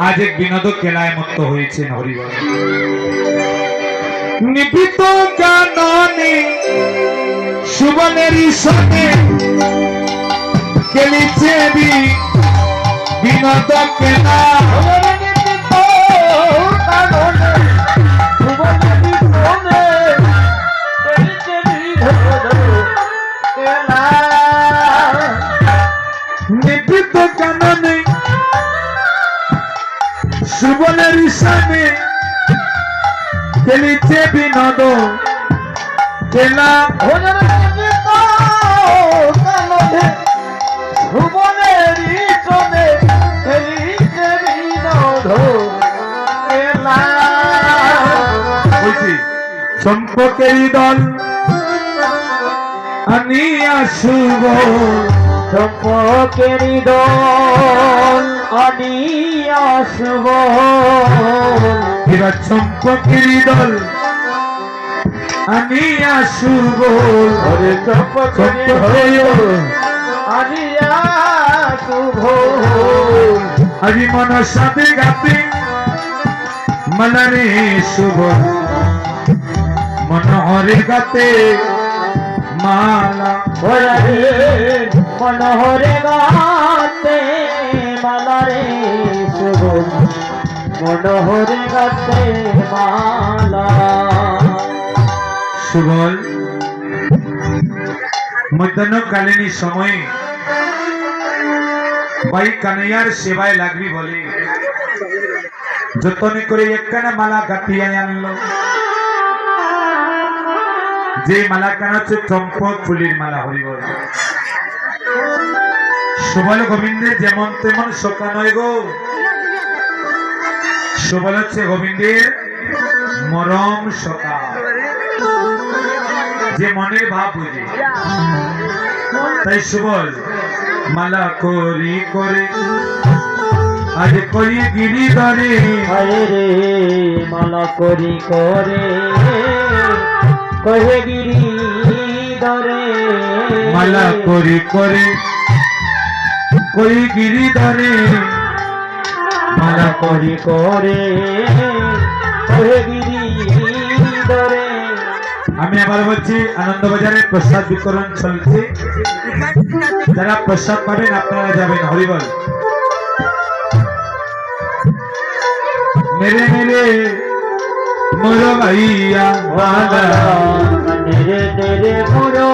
আজ এক বিনোদ খেলায় মত্ত হয়েছেন হরিবল। নিপিত কাননে সুবনের সনে খেলিছে বিনোদ খেলা। নিপিত কাননে সুবনের সনে খেলিছে বিনোদ খেলা। চম্পকের দল আনিয়া শুভ, চম্পকের দল আনিয়া শুভ। এবার চম্পকের দল আনিয়া শুভ, ওরে চম্পকের আনিয়া শুভ। আজি মন সাথে গাতে মনারে শুভ, মনোহরে গাতে মালা। মনোহরে গাতে মালা রে শুভ, মনোহরে গাতে মালা। সুবল মধ্যাহ্নকালীন সময়ে ভাই কানাইয়ার সেবায় লাগবি বলে যতনে করে একখানা মালা গাঁথিয়ে আনলো। যে মালাখানা হচ্ছে চম্পক ফুলের মালা। হরিবল। সুবল গোবিন্দের যেমন তেমন শোকা নয় গো। সুবল হচ্ছে গোবিন্দের মরম শোকা, যে মনের ভাব বুঝে। তাই সুবল মালা করি করে আজ করি গিরি ধরে। রে মালা করি করে কহে গিরি ধরে। মালা করি করে করি গিরি ধরে। মালা করি করে কহে গিরি ধরে। আমি আবার বলছি, আনন্দবাজারে প্রসাদ বিতরণ চলছে, যারা প্রসাদ পাবেন আপনারা যাবেন। হরিবল। মেরে মেরে মোর ভাইয়া তেরে তেরে মুরো